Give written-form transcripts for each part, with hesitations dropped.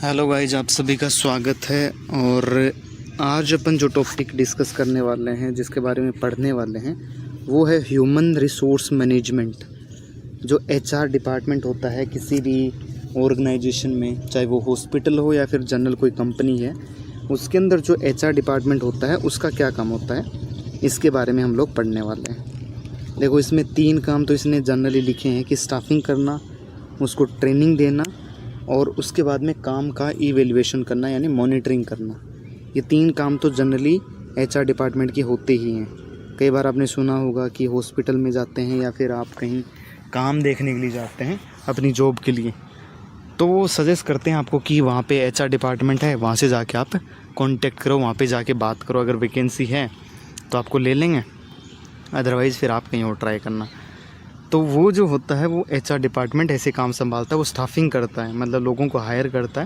Hello guys, आप सभी का स्वागत है। और आज अपन जो टॉपिक डिस्कस करने वाले हैं, जिसके बारे में पढ़ने वाले हैं, वो है ह्यूमन रिसोर्स मैनेजमेंट। जो एचआर डिपार्टमेंट होता है किसी भी ऑर्गेनाइजेशन में, चाहे वो हॉस्पिटल हो या फिर जनरल कोई कंपनी है, उसके अंदर जो एचआर डिपार्टमेंट होता है उसका क्या काम होता है, इसके बारे में हम लोग पढ़ने वाले हैं। देखो, इसमें 3 काम तो इसने जनरली लिखे हैं कि स्टाफिंग करना, उसको ट्रेनिंग देना और उसके बाद में काम का इवैल्यूएशन करना यानी मॉनिटरिंग करना। ये 3 काम तो जनरली एचआर डिपार्टमेंट के होते ही हैं। कई बार आपने सुना होगा कि हॉस्पिटल में जाते हैं या फिर आप कहीं काम देखने के लिए जाते हैं अपनी जॉब के लिए, तो वो सजेस्ट करते हैं आपको कि वहाँ पे एचआर डिपार्टमेंट है, वहाँ से जाके आप कांटेक्ट करो, वहाँ पे जाके बात करो। अगर वैकेंसी है तो आपको ले लेंगे, अदरवाइज़ फिर आप कहीं और ट्राई करना। तो वो जो होता है वो एचआर डिपार्टमेंट ऐसे काम संभालता है। वो स्टाफिंग करता है, मतलब लोगों को हायर करता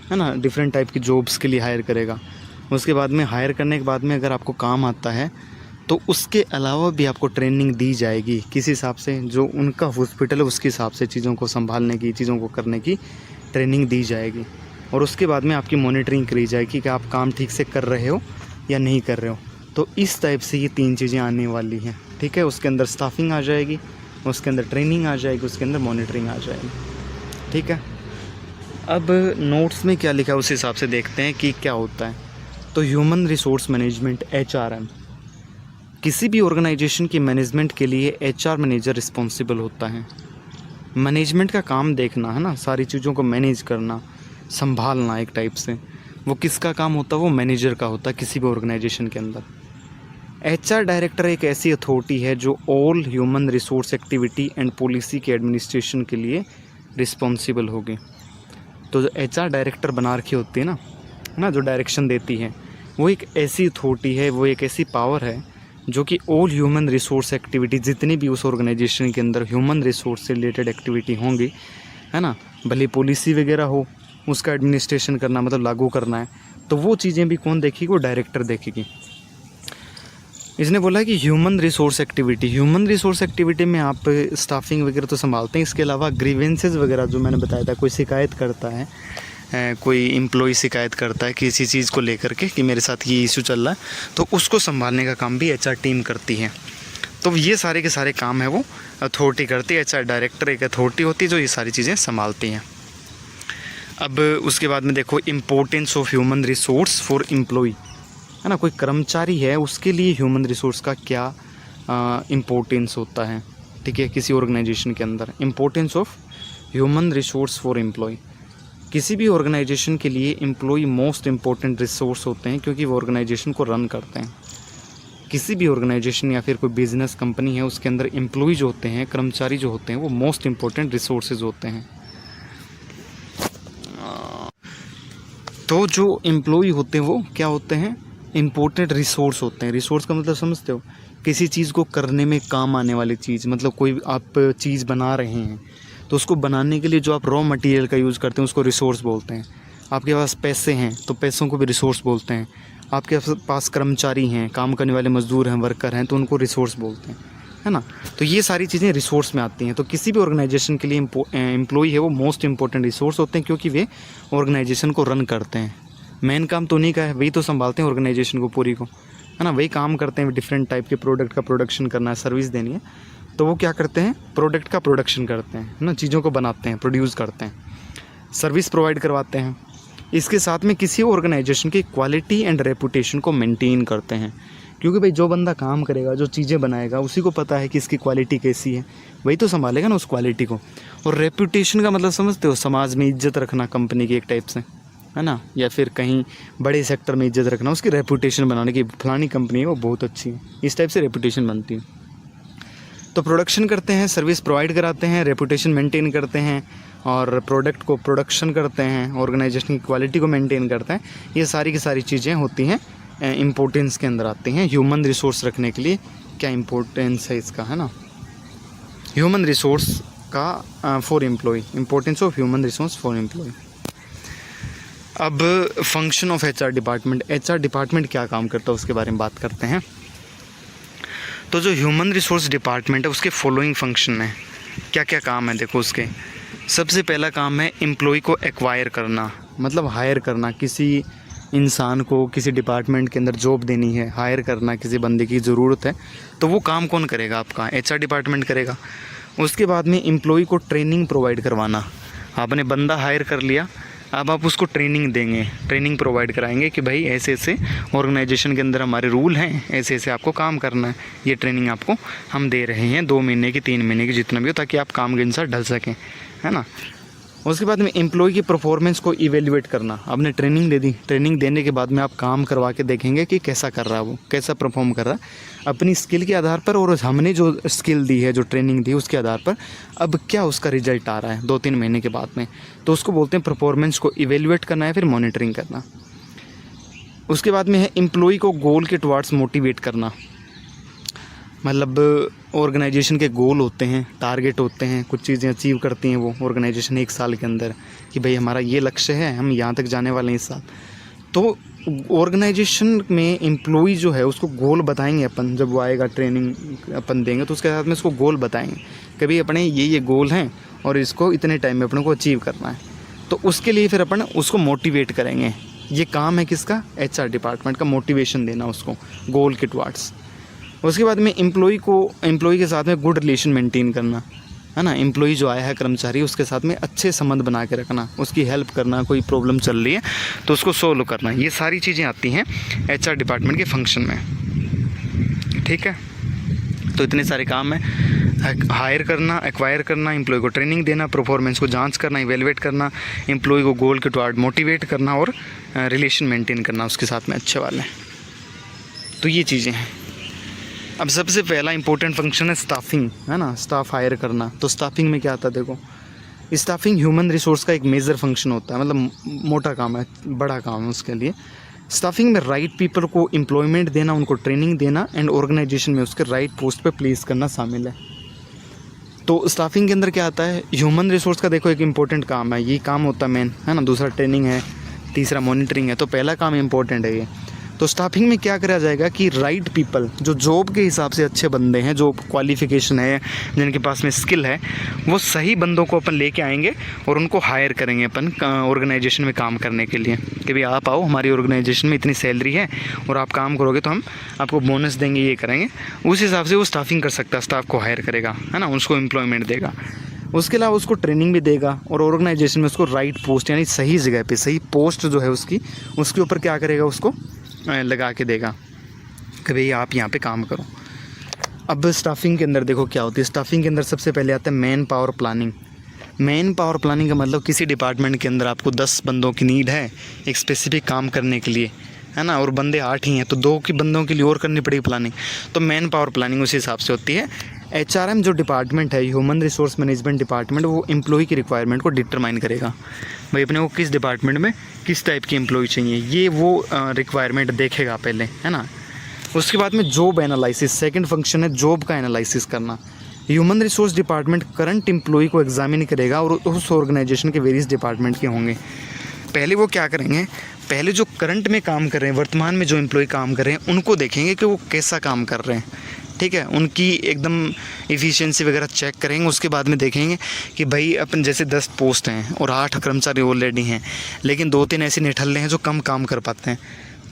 है ना, डिफरेंट टाइप की जॉब्स के लिए हायर करेगा। उसके बाद में हायर करने के बाद में अगर आपको काम आता है तो उसके अलावा भी आपको ट्रेनिंग दी जाएगी किस हिसाब से, जो उनका हॉस्पिटल है उसके हिसाब से चीज़ों को संभालने की, चीज़ों को करने की ट्रेनिंग दी जाएगी। और उसके बाद में आपकी मॉनिटरिंग करी जाएगी कि आप काम ठीक से कर रहे हो या नहीं कर रहे हो। तो इस टाइप से ये 3 चीज़ें आने वाली हैं, ठीक है। उसके अंदर स्टाफिंग आ जाएगी, उसके अंदर ट्रेनिंग आ जाएगी, उसके अंदर मॉनिटरिंग आ जाएगी, ठीक है। अब नोट्स में क्या लिखा है उस हिसाब से देखते हैं कि क्या होता है। तो ह्यूमन रिसोर्स मैनेजमेंट HRM, किसी भी ऑर्गेनाइजेशन की मैनेजमेंट के लिए HR मैनेजर रिस्पॉन्सिबल होता है। मैनेजमेंट का काम देखना है ना, सारी चीज़ों को मैनेज करना, संभालना एक टाइप से। वो किसका काम होता है? वो मैनेजर का होता है किसी भी ऑर्गेनाइजेशन के अंदर। HR डायरेक्टर एक ऐसी अथॉरिटी है जो all human resource activity and policy के एडमिनिस्ट्रेशन के लिए रिस्पॉन्सिबल होगी। तो जो HR डायरेक्टर बना रखी होती है ना, जो डायरेक्शन देती है, वो एक ऐसी अथॉरिटी है, वो एक ऐसी पावर है जो कि ऑल ह्यूमन रिसोर्स एक्टिविटी, जितनी भी उस ऑर्गेनाइजेशन के अंदर ह्यूमन रिसोर्स से रिलेटेड एक्टिविटी होंगी, है ना, भले पॉलिसी वगैरह हो, उसका एडमिनिस्ट्रेशन करना मतलब लागू करना है, तो वो चीज़ें भी कौन देखेगी? वो डायरेक्टर देखेगी। इसने बोला है कि ह्यूमन रिसोर्स एक्टिविटी में आप स्टाफिंग वगैरह तो संभालते हैं, इसके अलावा ग्रीवेंसेस वगैरह जो मैंने बताया था, कोई शिकायत करता है, कोई एम्प्लॉय शिकायत करता है किसी चीज़ को लेकर के कि मेरे साथ ये इशू चल रहा है, तो उसको संभालने का काम भी HR टीम करती है। तो ये सारे के सारे काम है वो अथॉरिटी करती है। HR डायरेक्टर एक अथॉरिटी होती है जो ये सारी चीज़ें संभालती हैं। अब उसके बाद में देखो, importance of human resource for employ, है ना, कोई कर्मचारी है उसके लिए ह्यूमन रिसोर्स का क्या इम्पोर्टेंस होता है, ठीक है, किसी ऑर्गेनाइजेशन के अंदर। Importance of human resource for employ, किसी भी ऑर्गेनाइजेशन के लिए एम्प्लॉय मोस्ट इम्पोर्टेंट रिसोर्स होते हैं, क्योंकि वो ऑर्गेनाइजेशन को रन करते हैं। किसी भी ऑर्गेनाइजेशन या फिर कोई बिजनेस कंपनी है, उसके अंदर एम्प्लॉय जो होते हैं, कर्मचारी जो होते हैं, वो मोस्ट इम्पोर्टेंट रिसोर्सेज होते हैं। तो जो एम्प्लॉय होते हैं वो क्या होते हैं? इम्पोर्टेंट रिसोर्स होते हैं। रिसोर्स का मतलब समझते हो? किसी चीज़ को करने में काम आने वाली चीज़, मतलब कोई आप चीज़ बना रहे हैं तो उसको बनाने के लिए जो आप रॉ मटेरियल का यूज़ करते हैं उसको रिसोर्स बोलते हैं। आपके पास पैसे हैं तो पैसों को भी रिसोर्स बोलते हैं। आपके पास कर्मचारी हैं, काम करने वाले मजदूर हैं, वर्कर हैं, तो उनको रिसोर्स बोलते हैं, है ना। तो ये सारी चीज़ें रिसोर्स में आती हैं। तो किसी भी ऑर्गेनाइजेशन के लिए एम्प्लॉय है वो मोस्ट इंपॉर्टेंट रिसोर्स होते हैं, क्योंकि वे ऑर्गेनाइजेशन को रन करते हैं। मेन काम तो उन्हीं का है, वही तो संभालते हैं ऑर्गेनाइजेशन को पूरी को, है ना। वही काम करते हैं, डिफरेंट टाइप के प्रोडक्ट का प्रोडक्शन करना है, सर्विस देनी है, तो वो क्या करते हैं? प्रोडक्ट का प्रोडक्शन करते हैं, है ना, चीज़ों को बनाते हैं, प्रोड्यूस करते हैं, सर्विस प्रोवाइड करवाते हैं। इसके साथ में किसी ऑर्गेनाइजेशन की क्वालिटी एंड रेपुटेशन को मेंटेन करते हैं, क्योंकि भाई जो बंदा काम करेगा, जो चीज़ें बनाएगा, उसी को पता है कि इसकी क्वालिटी कैसी है, वही तो संभालेगा ना उस क्वालिटी को। और रेपुटेशन का मतलब समझते हो? समाज में इज्जत रखना कंपनी की एक टाइप से, है ना, या फिर कहीं बड़े सेक्टर में इज्जत रखना, उसकी रेपुटेशन बनाने की, फलानी कंपनी है वो बहुत अच्छी है, इस टाइप से रेपुटेशन बनती है। तो प्रोडक्शन करते हैं, सर्विस प्रोवाइड कराते हैं, रेपुटेशन मेंटेन करते हैं, और प्रोडक्ट को प्रोडक्शन करते हैं, ऑर्गेनाइजेशन की क्वालिटी को मेंटेन करते हैं। ये सारी की सारी चीज़ें होती हैं, इम्पोर्टेंस के अंदर आती हैं। ह्यूमन रिसोर्स रखने के लिए क्या इम्पोर्टेंस है इसका, है ना, ह्यूमन रिसोर्स का for employ, importance of human resource for employ. अब फंक्शन ऑफ HR डिपार्टमेंट क्या काम करता है उसके बारे में बात करते हैं। तो जो ह्यूमन रिसोर्स डिपार्टमेंट है उसके फॉलोइंग फंक्शन है। क्या क्या काम है देखो उसके। सबसे पहला काम है एम्प्लॉय को एक्वायर करना, मतलब हायर करना, किसी इंसान को किसी डिपार्टमेंट के अंदर जॉब देनी है, हायर करना, किसी बंदे की ज़रूरत है, तो वो काम कौन करेगा? आपका HR डिपार्टमेंट करेगा। उसके बाद में एम्प्लॉय को ट्रेनिंग प्रोवाइड करवाना। आपने बंदा हायर कर लिया, अब आप उसको ट्रेनिंग देंगे, ट्रेनिंग प्रोवाइड कराएंगे कि भाई ऐसे ऐसे ऑर्गेनाइजेशन के अंदर हमारे रूल हैं, ऐसे ऐसे आपको काम करना है, ये ट्रेनिंग आपको हम दे रहे हैं 2 महीने की, 3 महीने की, जितना भी हो, ताकि आप काम के अनुसार ढल सकें, है ना। उसके बाद में एम्प्लॉय की परफॉर्मेंस को इवेल्युएट करना। आपने ट्रेनिंग दे दी, ट्रेनिंग देने के बाद में आप काम करवा के देखेंगे कि कैसा कर रहा है वो, कैसा परफॉर्म कर रहा है अपनी स्किल के आधार पर, और हमने जो स्किल दी है, जो ट्रेनिंग दी उसके आधार पर अब क्या उसका रिजल्ट आ रहा है 2-3 महीने के बाद में, तो उसको बोलते हैं परफॉर्मेंस को इवेल्युएट करना है, फिर मॉनिटरिंग करना। उसके बाद में है एम्प्लॉय को गोल के टुवार्ड्स मोटिवेट करना। मतलब ऑर्गेनाइजेशन के गोल होते हैं, टारगेट होते हैं, कुछ चीज़ें अचीव करती हैं वो ऑर्गेनाइजेशन 1 साल के अंदर, कि भाई हमारा ये लक्ष्य है, हम यहाँ तक जाने वाले हैं इस साल। तो ऑर्गेनाइजेशन में एम्प्लॉय जो है उसको गोल बताएंगे अपन, जब वो आएगा ट्रेनिंग अपन देंगे तो उसके साथ में उसको गोल बताएंगे कि भाई अपने ये गोल हैं और इसको इतने टाइम में अपने को अचीव करना है। तो उसके लिए फिर अपन उसको मोटिवेट करेंगे। ये काम है किसका? HR डिपार्टमेंट का, मोटिवेशन देना उसको गोल के टुवार्ड्स। उसके बाद में एम्प्लॉय के साथ में गुड रिलेशन मेंटेन करना, है ना। एम्प्लॉय जो आया है, कर्मचारी, उसके साथ में अच्छे संबंध बना के रखना, उसकी हेल्प करना, कोई प्रॉब्लम चल रही है तो उसको सोल्व करना। ये सारी चीज़ें आती हैं HR डिपार्टमेंट के फंक्शन में, ठीक है। तो इतने सारे काम हैं: हायर करना, एक्वायर करना, एम्प्लॉय को ट्रेनिंग देना, परफॉर्मेंस को जांच करना, इवेलुएट करना, एम्प्लॉय को गोल के टुवार्ड मोटिवेट करना, और रिलेशन मेंटेन करना उसके साथ में अच्छे वाले। तो ये चीज़ें हैं। अब सबसे पहला इंपॉर्टेंट फंक्शन है स्टाफिंग, है ना, स्टाफ हायर करना। तो स्टाफिंग में क्या आता है? देखो, स्टाफिंग ह्यूमन रिसोर्स का एक मेजर फंक्शन होता है, मतलब मोटा काम है, बड़ा काम है उसके लिए। स्टाफिंग में राइट पीपल को एम्प्लॉयमेंट देना, उनको ट्रेनिंग देना, एंड ऑर्गेनाइजेशन में उसके राइट पोस्ट पे प्लेस करना शामिल है। तो स्टाफिंग के अंदर क्या आता है? ह्यूमन रिसोर्स का देखो एक इंपॉर्टेंट काम है, ये काम होता है मेन, है ना। दूसरा ट्रेनिंग है, तीसरा मॉनिटरिंग है। तो पहला काम इंपॉर्टेंट है ये। तो स्टाफिंग में क्या करा जाएगा कि राइट पीपल, जो जॉब के हिसाब से अच्छे बंदे हैं, जो क्वालिफिकेशन है, जिनके पास में स्किल है, वो सही बंदों को अपन लेके आएंगे और उनको हायर करेंगे अपन ऑर्गेनाइजेशन में काम करने के लिए, कि भाई आप आओ, हमारी ऑर्गेनाइजेशन में इतनी सैलरी है और आप काम करोगे तो हम आपको बोनस देंगे, ये करेंगे। उस हिसाब से वो स्टाफिंग कर सकता है, स्टाफ को हायर करेगा, है ना, उसको एम्प्लॉयमेंट देगा। उसके अलावा उसको ट्रेनिंग भी देगा और ऑर्गेनाइजेशन में उसको राइट पोस्ट, यानी सही जगह पे सही पोस्ट जो है उसके ऊपर क्या करेगा, उसको लगा के देगा कि भाई आप यहाँ पे काम करो। अब स्टाफिंग के अंदर देखो क्या होती है। स्टाफिंग के अंदर सबसे पहले आता है man power planning. Man power planning का मतलब किसी डिपार्टमेंट के अंदर आपको 10 बंदों की नीड है एक स्पेसिफिक काम करने के लिए, है ना, और बंदे 8 ही हैं, तो 2 की बंदों के लिए और करनी पड़ेगी प्लानिंग। तो मैन पावर प्लानिंग उसी हिसाब से होती है। HRM जो डिपार्टमेंट है, ह्यूमन रिसोर्स मैनेजमेंट डिपार्टमेंट, वो एम्प्लॉय की रिक्वायरमेंट को डिटरमाइन करेगा। भाई अपने को किस डिपार्टमेंट में किस टाइप की एम्प्लॉय चाहिए, ये वो रिक्वायरमेंट देखेगा पहले, है ना। उसके बाद में जॉब एनालिसिस, सेकंड फंक्शन है जॉब का एनालिसिस करना। Human resource department current employ को एग्जामिन करेगा और उस ऑर्गेनाइजेशन के वेरियस डिपार्टमेंट के होंगे। पहले वो क्या करेंगे, पहले जो करंट में काम कर रहे हैं, वर्तमान में जो एम्प्लॉय काम कर रहे हैं, उनको देखेंगे कि वो कैसा काम कर रहे हैं, ठीक है, उनकी एकदम एफिशिएंसी वगैरह चेक करेंगे। उसके बाद में देखेंगे कि भाई अपन जैसे 10 पोस्ट हैं और 8 कर्मचारी ऑलरेडी हैं, लेकिन 2-3 ऐसे निठल्ले हैं जो कम काम कर पाते हैं,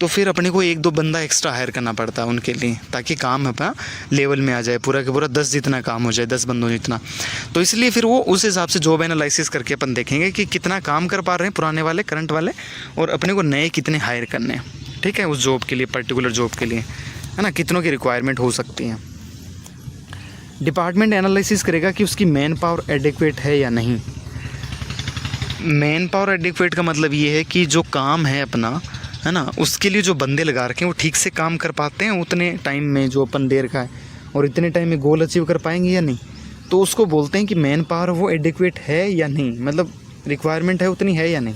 तो फिर अपने को 1-2 बंदा एक्स्ट्रा हायर करना पड़ता है उनके लिए, ताकि काम अपना लेवल में आ जाए, पूरा के पूरा 10 जितना काम हो जाए, 10 बंदों जितना। तो इसलिए फिर वो उस हिसाब से जॉब एनालिसिस करके अपन देखेंगे कि कितना काम कर पा रहे हैं पुराने वाले, करंट वाले, और अपने को नए कितने हायर करने हैं, ठीक है, उस जॉब के लिए, पर्टिकुलर जॉब के लिए, है ना, कितनों की रिक्वायरमेंट हो सकती है। डिपार्टमेंट एनालिसिस करेगा कि उसकी मैन पावर एडिक्वेट है या नहीं। मैन पावर एडिक्वेट का मतलब ये है कि जो काम है अपना, है ना, उसके लिए जो बंदे लगा रखे हैं वो ठीक से काम कर पाते हैं उतने टाइम में जो अपन दे रखा है, और इतने टाइम में गोल अचीव कर पाएंगे या नहीं। तो उसको बोलते हैं कि मैन पावर वो एडिक्वेट है या नहीं, मतलब रिक्वायरमेंट है उतनी है या नहीं।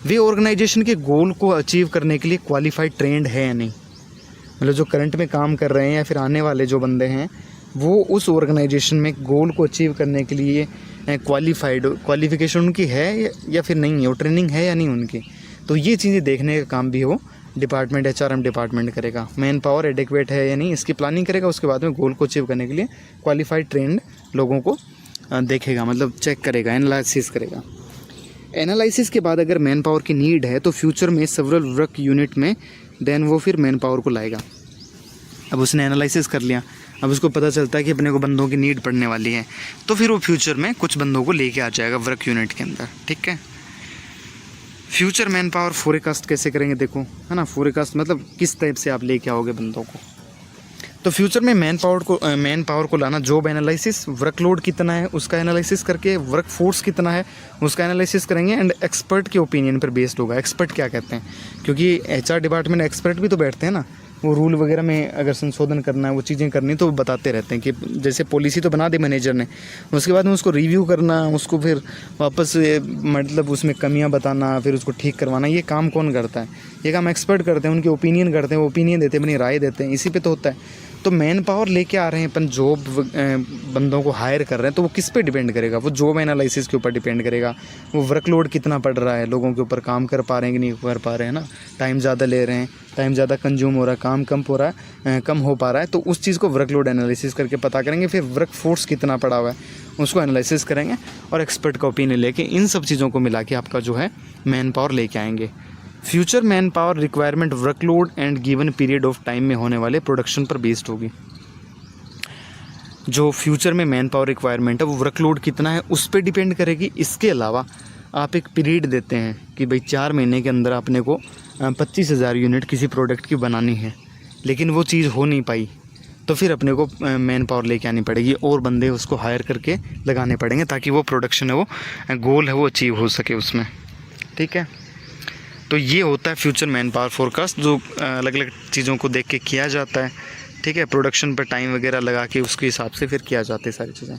वे ऑर्गेनाइजेशन के गोल को अचीव करने के लिए क्वालिफाइड ट्रेंड है या नहीं, मतलब जो करंट में काम कर रहे हैं या फिर आने वाले जो बंदे हैं वो उस ऑर्गेनाइजेशन में गोल को अचीव करने के लिए क्वालिफ़िकेशन उनकी है या फिर नहीं है, वो ट्रेनिंग है या नहीं उनकी। तो ये चीज़ें देखने का काम भी वो डिपार्टमेंट, HRM डिपार्टमेंट करेगा। मैन पावर एडिक्वेट है या नहीं इसकी प्लानिंग करेगा। उसके बाद में गोल को अचीव करने के लिए क्वालिफाइड ट्रेंड लोगों को देखेगा, मतलब चेक करेगा, एनालिसिस करेगा। एनालिसिस के बाद अगर मैन पावर की नीड है तो फ्यूचर में सेवरल वर्क यूनिट में देन वो फिर मैन पावर को लाएगा। अब उसने एनालिसिस कर लिया, अब उसको पता चलता है कि अपने को बंदों की नीड पड़ने वाली है, तो फिर वो फ्यूचर में कुछ बंदों को लेके आ जाएगा वर्क यूनिट के अंदर। ठीक है, फ्यूचर मैन पावर फोरकास्ट कैसे करेंगे देखो, है ना। फोरकास्ट मतलब किस टाइप से आप लेके आओगे बंदों को। तो फ्यूचर में मैन पावर को लाना, जॉब एनालिसिस, वर्कलोड कितना है उसका एनालिसिस करके, वर्क फोर्स कितना है उसका एनालिसिस करेंगे एंड एक्सपर्ट के ओपिनियन पर बेस्ड होगा। एक्सपर्ट क्या कहते हैं, क्योंकि HR डिपार्टमेंट में एक्सपर्ट भी तो बैठते हैं ना, वो रूल वगैरह में अगर संशोधन करना है, वो चीज़ें करनी, तो वो बताते रहते हैं कि जैसे पॉलिसी तो बना दी मैनेजर ने, उसके बाद में उसको रिव्यू करना, उसको फिर वापस मतलब उसमें कमियां बताना, फिर उसको ठीक करवाना, ये काम कौन करता है? ये काम एक्सपर्ट करते हैं, उनके ओपिनियन करते हैं, वो ओपिनियन देते हैं, अपनी राय देते हैं, इसी पे तो होता है। तो मैन पावर लेके आ रहे हैं अपन, जॉब बंदों को हायर कर रहे हैं, तो वो किस पे डिपेंड करेगा? वो जॉब एनालिसिस के ऊपर डिपेंड करेगा, वो वर्कलोड कितना पड़ रहा है, लोगों के ऊपर काम कर पा रहे हैं कि नहीं कर पा रहे हैं ना, टाइम ज़्यादा ले रहे हैं, टाइम ज़्यादा कंज्यूम हो रहा है, काम कम हो पा रहा है, तो उस चीज़ को वर्कलोड एनालिसिस करके पता करेंगे। फिर वर्क फोर्स कितना पड़ा हुआ है उसको एनालिसिस करेंगे और एक्सपर्ट का ओपिनियन लेके इन सब चीज़ों को मिला के आपका जो है मैन पावर लेके आएंगे। Future man power requirement workload and given period of time में होने वाले प्रोडक्शन पर बेस्ड होगी। जो फ्यूचर में मैन पावर रिक्वायरमेंट है वो वर्कलोड कितना है उस पर डिपेंड करेगी। इसके अलावा आप एक पीरियड देते हैं कि भाई 4 महीने के अंदर अपने को 25,000 यूनिट किसी प्रोडक्ट की बनानी है, लेकिन वो चीज़ हो नहीं पाई, तो फिर अपने को मैन पावर लेके आनी पड़ेगी और बंदे उसको हायर करके लगाने पड़ेंगे ताकि वो प्रोडक्शन है, वो गोल है, वो अचीव हो सके उसमें। ठीक है, तो ये होता है फ्यूचर मैन पावर फोरकास्ट, जो अलग अलग चीज़ों को देख के किया जाता है। ठीक है, प्रोडक्शन पर टाइम वगैरह लगा के उसके हिसाब से फिर किया जाता है सारी चीज़ें।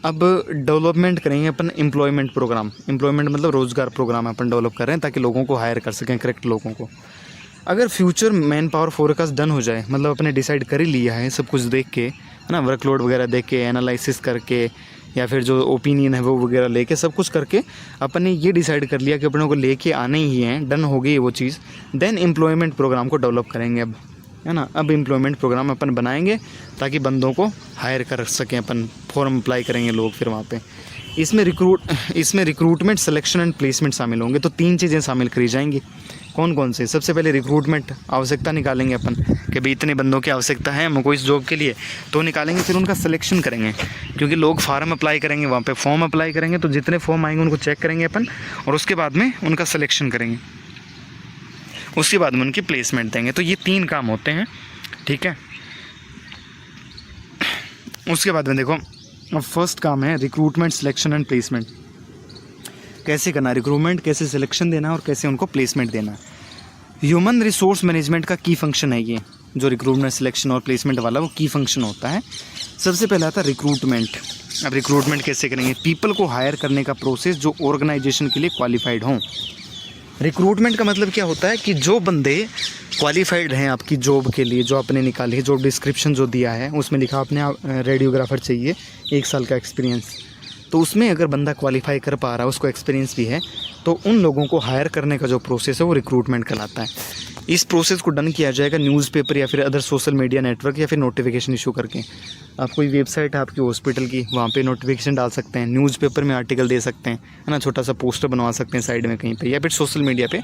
अब डेवलपमेंट करेंगे अपन एम्प्लॉयमेंट प्रोग्राम। एम्प्लॉयमेंट मतलब रोज़गार प्रोग्राम अपन डेवलप कर रहे हैं ताकि लोगों को हायर कर सकें, करेक्ट लोगों को। अगर future man power forecast done हो जाए, मतलब अपने डिसाइड कर ही लिया है सब कुछ देख के, है ना, वर्कलोड वगैरह देख के, एनालिसिस करके, या फिर जो ओपिनियन है वो वगैरह लेके, सब कुछ करके अपन ने ये डिसाइड कर लिया कि अपनों को लेके आने ही हैं, डन हो गई वो चीज़, देन एम्प्लॉयमेंट प्रोग्राम को डेवलप करेंगे अब, है ना। अब एम्प्लॉयमेंट प्रोग्राम अपन बनाएंगे ताकि बंदों को हायर कर सकें अपन, फॉर्म अप्लाई करेंगे लोग फिर वहाँ पे। इसमें रिक्रूटमेंट, सिलेक्शन एंड प्लेसमेंट शामिल होंगे। तो 3 चीज़ें शामिल करी जाएंगी। कौन कौन से? सबसे पहले रिक्रूटमेंट, आवश्यकता निकालेंगे अपन कि भाई इतने बंदों की आवश्यकता है हमको इस जॉब के लिए, तो निकालेंगे। फिर उनका सिलेक्शन करेंगे, क्योंकि लोग फार्म अप्लाई करेंगे, वहाँ पे फॉर्म अप्लाई करेंगे, तो जितने फॉर्म आएंगे उनको चेक करेंगे अपन, और उसके बाद में उनका सिलेक्शन करेंगे, उसके बाद में उनकी प्लेसमेंट देंगे। तो ये 3 काम होते हैं। ठीक है, उसके बाद में देखो, अब फर्स्ट काम है रिक्रूटमेंट, सिलेक्शन एंड प्लेसमेंट। कैसे करना, रिक्रूटमेंट कैसे सिलेक्शन देना और कैसे उनको प्लेसमेंट देना। ह्यूमन रिसोर्स मैनेजमेंट का की फंक्शन है ये, जो रिक्रूटमेंट, सिलेक्शन और प्लेसमेंट वाला वो की फंक्शन होता है। सबसे पहले आता है रिक्रूटमेंट। अब रिक्रूटमेंट कैसे करेंगे? पीपल को हायर करने का प्रोसेस जो ऑर्गेनाइजेशन के लिए क्वालिफाइड हों। रिक्रूटमेंट का मतलब क्या होता है कि जो बंदे क्वालिफाइड हैं आपकी जॉब के लिए, जो आपने निकाली है, जॉब डिस्क्रिप्शन जो दिया है उसमें लिखा आपने रेडियोग्राफर चाहिए, 1 साल का एक्सपीरियंस, तो उसमें अगर बंदा क्वालिफाई कर पा रहा है, उसको एक्सपीरियंस भी है, तो उन लोगों को हायर करने का जो प्रोसेस है वो रिक्रूटमेंट कहलाता है। इस प्रोसेस को डन किया जाएगा न्यूज़पेपर या फिर अदर सोशल मीडिया नेटवर्क या फिर नोटिफिकेशन इशू करके। आप कोई वेबसाइट है आपकी हॉस्पिटल की, वहाँ पे नोटिफिकेशन डाल सकते हैं, न्यूज़पेपर में आर्टिकल दे सकते हैं, है ना, छोटा सा पोस्टर बनवा सकते हैं साइड में कहीं पे, या फिर सोशल मीडिया पे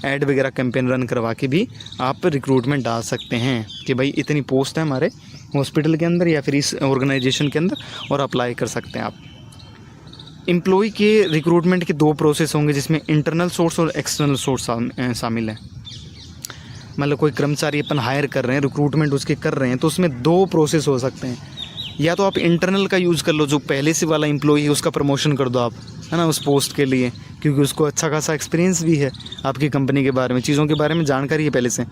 ऐड वगैरह कैंपेन रन करवा के भी आप रिक्रूटमेंट डाल सकते हैं कि भाई इतनी पोस्ट है हमारे हॉस्पिटल के अंदर या फिर इस ऑर्गेनाइजेशन के अंदर, और अप्लाई कर सकते हैं आप। एम्प्लॉय के रिक्रूटमेंट के 2 प्रोसेस होंगे, जिसमें इंटरनल सोर्स और एक्सटर्नल सोर्स शामिल है। मतलब कोई कर्मचारी अपन हायर कर रहे हैं, रिक्रूटमेंट उसके कर रहे हैं, तो उसमें 2 प्रोसेस हो सकते हैं। या तो आप इंटरनल का यूज़ कर लो, जो पहले से वाला एम्प्लॉय है उसका प्रमोशन कर दो आप, है ना, उस पोस्ट के लिए, क्योंकि उसको अच्छा खासा एक्सपीरियंस भी है आपकी कंपनी के बारे में, चीज़ों के बारे में जानकारी है पहले से,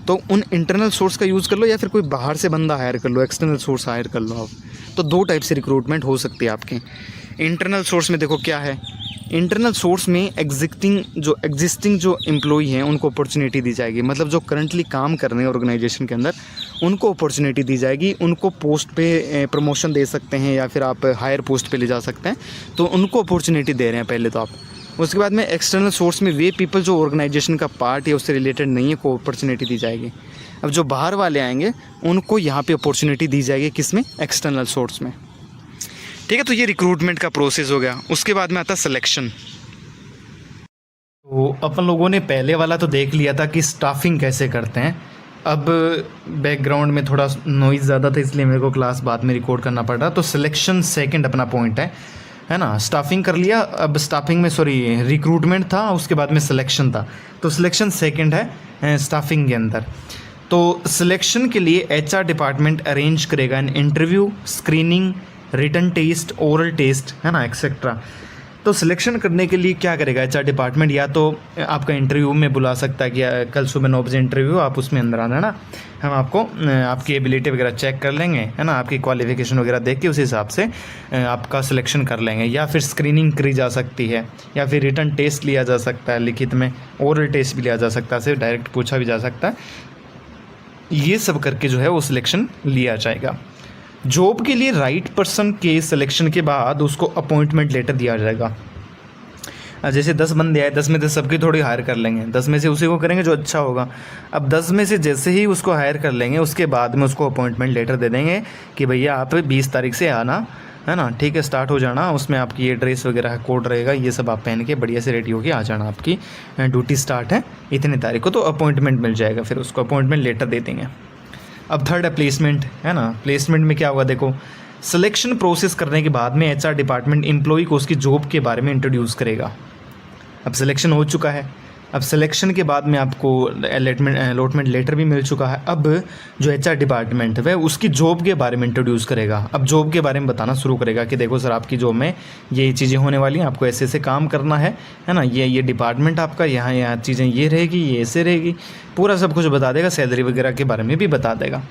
तो उन इंटरनल सोर्स का यूज़ कर लो। या फिर कोई बाहर से बंदा हायर कर लो, एक्सटर्नल सोर्स हायर कर लो आप। तो 2 टाइप से रिक्रूटमेंट हो सकती है आपके। इंटरनल सोर्स में देखो क्या है, इंटरनल सोर्स में एग्जिस्टिंग जो एम्प्लॉई हैं उनको अपॉर्चुनिटी दी जाएगी। मतलब जो करंटली काम कर रहे हैं ऑर्गेनाइजेशन के अंदर, उनको अपॉर्चुनिटी दी जाएगी, उनको पोस्ट पे प्रमोशन दे सकते हैं या फिर आप हायर पोस्ट पे ले जा सकते हैं, तो उनको अपॉर्चुनिटी दे रहे हैं पहले तो आप। उसके बाद में एक्सटर्नल सोर्स में वे पीपल जो ऑर्गेनाइजेशन का पार्ट या उससे रिलेटेड नहीं है, को अपॉर्चुनिटी दी जाएगी। अब जो बाहर वाले आएंगे उनको यहाँ पे अपॉर्चुनिटी दी जाएगी, किस में? एक्सटर्नल सोर्स में। ठीक है, तो ये रिक्रूटमेंट का प्रोसेस हो गया। उसके बाद में आता है सिलेक्शन। तो अपन लोगों ने पहले वाला तो देख लिया था कि स्टाफिंग कैसे करते हैं। अब बैकग्राउंड में थोड़ा नॉइज़ ज़्यादा था इसलिए मेरे को क्लास बाद में रिकॉर्ड करना पड़ रहा। तो सिलेक्शन सेकंड अपना पॉइंट है ना। स्टाफिंग कर लिया, अब स्टाफिंग में रिक्रूटमेंट था, उसके बाद में सिलेक्शन था। तो सिलेक्शन सेकंड है स्टाफिंग के अंदर। तो सिलेक्शन के लिए एचआर डिपार्टमेंट अरेंज करेगा an interview, screening, written test, oral test, है ना, एक्सेट्रा। तो सिलेक्शन करने के लिए क्या करेगा एचआर डिपार्टमेंट, या तो आपका इंटरव्यू में बुला सकता है कि कल सुबह 9 बजे इंटरव्यू, आप उसमें अंदर आना है ना, हम आपको आपकी एबिलिटी वगैरह चेक कर लेंगे, है ना, आपकी क्वालिफिकेशन वगैरह देख के उस हिसाब से आपका सिलेक्शन कर लेंगे। या फिर स्क्रीनिंग करी जा सकती है, या फिर रिटन टेस्ट लिया जा सकता है लिखित में, ओरल टेस्ट भी लिया जा सकता है, सिर्फ डायरेक्ट पूछा भी जा सकता है। ये सब करके जो है वो सिलेक्शन लिया जाएगा। जॉब के लिए राइट पर्सन के सिलेक्शन के बाद उसको अपॉइंटमेंट लेटर दिया जाएगा। जैसे 10 बंदे आए, 10 में से सबकी थोड़ी हायर कर लेंगे, 10 में से उसी को करेंगे जो अच्छा होगा। अब 10 में से जैसे ही उसको हायर कर लेंगे उसके बाद में उसको अपॉइंटमेंट लेटर दे देंगे कि भैया आप 20 तारीख से आना, है ना, ठीक है, स्टार्ट हो जाना। उसमें आपकी ये ड्रेस वगैरह कोड रहेगा, ये सब आप पहन के बढ़िया से रेडी होके आ जाना, आपकी ड्यूटी स्टार्ट है इतने तारीख को। तो अपॉइंटमेंट मिल जाएगा, फिर उसको अपॉइंटमेंट लेटर दे देंगे। अब थर्ड है प्लेसमेंट, है ना। प्लेसमेंट में क्या होगा, देखो, सिलेक्शन प्रोसेस करने के बाद में एचआर डिपार्टमेंट एम्प्लॉय को उसकी जॉब के बारे में इंट्रोड्यूस करेगा। अब सिलेक्शन हो चुका है, अब सिलेक्शन के बाद में आपको अलॉटमेंट लेटर भी मिल चुका है। अब जो एचआर डिपार्टमेंट है वह उसकी जॉब के बारे में इंट्रोड्यूस करेगा। अब जॉब के बारे में बताना शुरू करेगा कि देखो सर, आपकी जॉब में ये चीज़ें होने वाली हैं, आपको ऐसे ऐसे काम करना है ना, ये डिपार्टमेंट आपका, यहाँ चीज़ें ये रहेगी, ये ऐसे रहेगी, पूरा सब कुछ बता देगा। सैलरी वगैरह के बारे में भी बता देगा।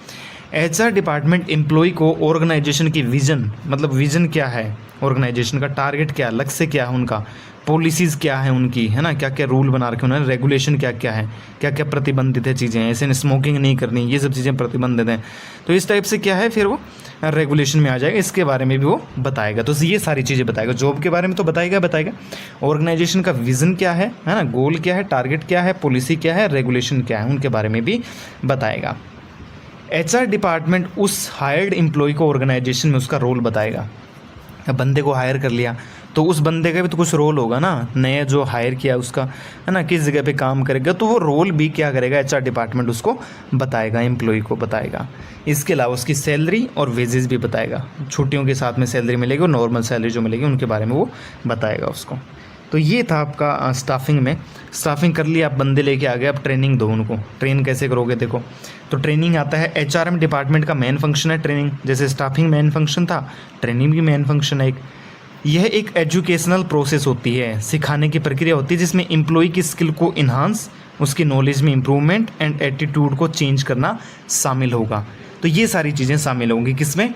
एचआर डिपार्टमेंट एम्प्लॉय को ऑर्गेनाइजेशन की विज़न, मतलब विज़न क्या है ऑर्गेनाइजेशन का, टारगेट क्या, लक्ष्य क्या है उनका, पॉलिसीज़ क्या है उनकी, है ना, क्या क्या रूल बना रखे उन्होंने, रेगुलेशन क्या क्या है, क्या क्या प्रतिबंधित है चीज़ें, ऐसे स्मोकिंग नहीं करनी, ये सब चीज़ें प्रतिबंधित हैं। तो इस टाइप से क्या है, फिर वो रेगुलेशन में आ जाएगा, इसके बारे में भी वो बताएगा। तो ये सारी चीज़ें बताएगा। जॉब के बारे में तो बताएगा, ऑर्गेनाइजेशन का विज़न क्या है ना, गोल क्या है, टारगेट क्या है, पॉलिसी क्या है, रेगुलेशन क्या है, उनके बारे में भी बताएगा। एचआर डिपार्टमेंट उस हायर्ड एम्प्लॉय को ऑर्गेनाइजेशन में उसका रोल बताएगा। अब बंदे को हायर कर लिया तो उस बंदे का भी तो कुछ रोल होगा ना, नया जो हायर किया उसका, है ना, किस जगह पे काम करेगा, तो वो रोल भी क्या करेगा एचआर डिपार्टमेंट उसको बताएगा, एम्प्लॉय को बताएगा। इसके अलावा उसकी सैलरी और वेजेस भी बताएगा, छुट्टियों के साथ में सैलरी मिलेगी और नॉर्मल सैलरी जो मिलेगी उनके बारे में वो बताएगा उसको। तो ये था आपका स्टाफिंग में। स्टाफिंग कर लिया, आप बंदे लेके आ गए, अब ट्रेनिंग दो उनको। ट्रेन कैसे करोगे, देखो, तो ट्रेनिंग आता है, एचआरएम डिपार्टमेंट का मेन फंक्शन है ट्रेनिंग। जैसे स्टाफिंग मेन फंक्शन था, ट्रेनिंग भी मेन फंक्शन है। यह एक एजुकेशनल प्रोसेस होती है, सिखाने की प्रक्रिया होती है जिसमें एम्प्लॉय की स्किल को इन्हांस, उसकी नॉलेज में इम्प्रूवमेंट एंड एटीट्यूड को चेंज करना शामिल होगा। तो ये सारी चीज़ें शामिल होंगी किसमें,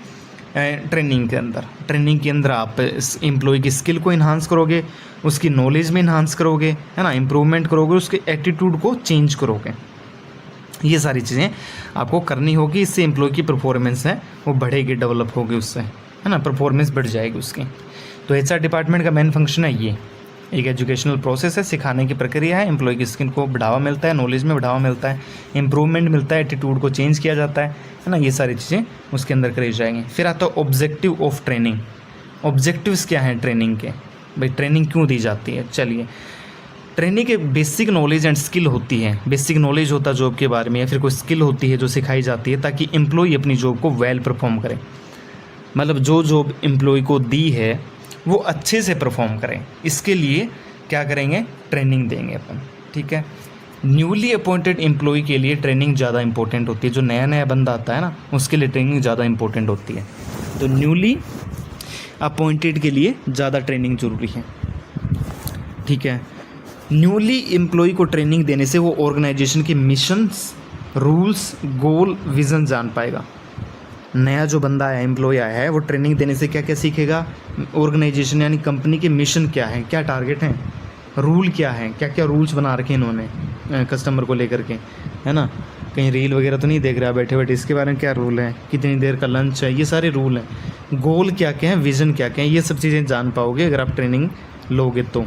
ट्रेनिंग के अंदर। ट्रेनिंग के अंदर आप एम्प्लॉय की स्किल को इन्हांस करोगे, उसकी नॉलेज में इन्हांस करोगे, है ना, इम्प्रूवमेंट करोगे, उसके एटीट्यूड को चेंज करोगे। ये सारी चीज़ें आपको करनी होगी। इससे एम्प्लॉय की परफॉर्मेंस है वो बढ़ेगी, डेवलप होगी उससे, है ना, परफॉर्मेंस बढ़ जाएगी उसकी। तो एचआर डिपार्टमेंट का मेन फंक्शन है ये, एक एजुकेशनल प्रोसेस है, सिखाने की प्रक्रिया है, एम्प्लॉय की स्किल को बढ़ावा मिलता है, नॉलेज में बढ़ावा मिलता है, इम्प्रूवमेंट मिलता है, एटीट्यूड को चेंज किया जाता है ना, ये सारी चीज़ें उसके अंदर करी जाएंगी। फिर आता है ऑब्जेक्टिव ऑफ ट्रेनिंग। ऑब्जेक्टिव्स क्या हैं ट्रेनिंग के, भाई ट्रेनिंग क्यों दी जाती है। चलिए, ट्रेनिंग के बेसिक नॉलेज एंड स्किल होती है, बेसिक नॉलेज होता है जॉब के बारे में, या फिर कोई स्किल होती है जो सिखाई जाती है ताकि एम्प्लॉय अपनी जॉब को वेल परफॉर्म करे। मतलब जो जॉब एम्प्लॉय को दी है वो अच्छे से परफॉर्म करें, इसके लिए क्या करेंगे, ट्रेनिंग देंगे अपन, ठीक है। न्यूली अपॉइंटेड एम्प्लॉय के लिए ट्रेनिंग ज़्यादा इंपॉर्टेंट होती है। जो नया नया बंदा आता है ना, उसके लिए ट्रेनिंग ज़्यादा इंपॉर्टेंट होती है। तो न्यूली अपॉइंटेड के लिए ज़्यादा ट्रेनिंग ज़रूरी है, ठीक है। न्यूली एम्प्लॉय को ट्रेनिंग देने से वो ऑर्गेनाइजेशन के मिशंस, रूल्स, गोल, विज़न जान पाएगा। नया जो बंदा आया, एम्प्लॉय आया है, वो ट्रेनिंग देने से क्या क्या सीखेगा, ऑर्गेनाइजेशन यानी कंपनी के मिशन क्या है, क्या टारगेट हैं, रूल क्या है, क्या क्या रूल्स बना रखे हैं इन्होंने कस्टमर को लेकर के, है ना, कहीं रील वगैरह तो नहीं देख रहा बैठे बैठे, इसके बारे में क्या रूल है, कितनी देर का लंच है, ये सारे रूल हैं। गोल क्या क्या है, विज़न क्या क्या है, ये सब चीज़ें जान पाओगे अगर आप ट्रेनिंग लोगे तो।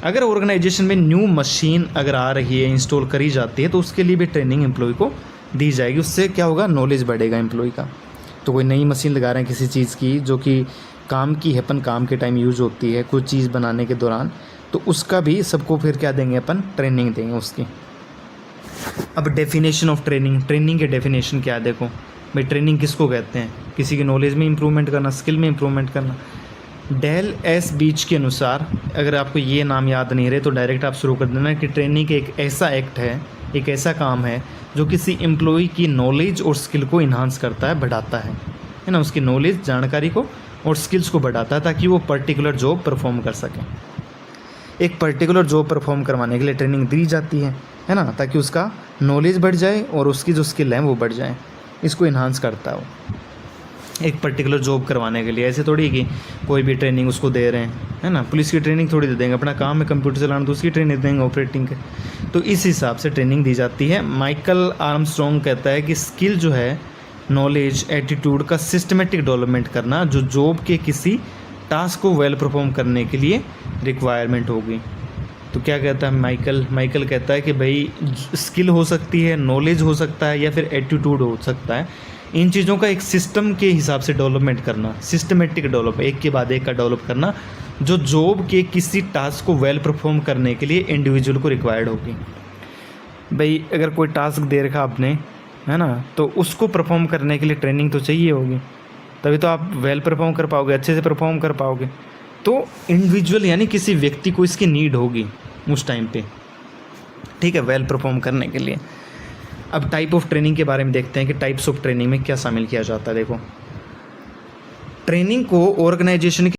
अगर ऑर्गेनाइजेशन में न्यू मशीन अगर आ रही है, इंस्टॉल करी जाती है, तो उसके लिए भी ट्रेनिंग एम्प्लॉय को दी जाएगी। उससे क्या होगा, नॉलेज बढ़ेगा एम्प्लॉय का। तो कोई नई मशीन लगा रहे हैं किसी चीज़ की जो कि काम की है, अपन काम के टाइम यूज़ होती है कुछ चीज़ बनाने के दौरान, तो उसका भी सबको फिर क्या देंगे अपन, ट्रेनिंग देंगे उसकी। अब डेफिनेशन ऑफ ट्रेनिंग, ट्रेनिंग के डेफिनेशन क्या है देखो भाई, ट्रेनिंग किसको कहते हैं, किसी की नॉलेज में इंप्रूवमेंट करना, स्किल में इंप्रूवमेंट करना। डेल एस बीच के अनुसार, अगर आपको ये नाम याद नहीं रहे तो डायरेक्ट आप शुरू कर देना कि ट्रेनिंग एक ऐसा एक्ट है, एक ऐसा काम है जो किसी एम्प्लॉय की नॉलेज और स्किल को इन्हांस करता है, बढ़ाता है ना, उसकी नॉलेज, जानकारी को और स्किल्स को बढ़ाता है ताकि वो पर्टिकुलर जॉब परफॉर्म कर सकें। एक पर्टिकुलर जॉब परफॉर्म करवाने के लिए ट्रेनिंग दी जाती है ना, ताकि उसका नॉलेज बढ़ जाए और उसकी जो स्किल है वो बढ़ जाए, इसको इन्हांस करता है वो एक पर्टिकुलर जॉब करवाने के लिए। ऐसे थोड़ी कि कोई भी ट्रेनिंग उसको दे रहे हैं, है ना, पुलिस की ट्रेनिंग थोड़ी दे देंगे, अपना काम है कंप्यूटर चलाना तो उसकी ट्रेनिंग देंगे ऑपरेटिंग के। तो इस हिसाब से ट्रेनिंग दी जाती है। माइकल आर्मस्ट्रॉन्ग कहता है कि स्किल जो है, नॉलेज, एटीट्यूड का सिस्टमेटिक डेवलपमेंट करना जो जॉब के किसी टास्क को वेल परफॉर्म करने के लिए रिक्वायरमेंट होगी। तो क्या कहता है माइकल कहता है कि भाई स्किल हो सकती है, नॉलेज हो सकता है या फिर एटीट्यूड हो सकता है, इन चीज़ों का एक सिस्टम के हिसाब से डेवलपमेंट करना, सिस्टमेटिक डेवलप, एक के बाद एक का डेवलप करना जो जॉब के किसी टास्क को वेल परफॉर्म करने के लिए इंडिविजुअल को रिक्वायर्ड होगी। भाई अगर कोई टास्क दे रखा आपने, है ना, तो उसको परफॉर्म करने के लिए ट्रेनिंग तो चाहिए होगी, तभी तो आप वेल परफॉर्म कर पाओगे, अच्छे से परफॉर्म कर पाओगे। तो इंडिविजुअल यानी किसी व्यक्ति को इसकी नीड होगी उस टाइम पे, ठीक है, वेल परफॉर्म करने के लिए। अब टाइप ऑफ ट्रेनिंग के बारे में देखते हैं कि टाइप्स ऑफ ट्रेनिंग में क्या शामिल किया जाता है। देखो, ट्रेनिंग को ऑर्गेनाइजेशन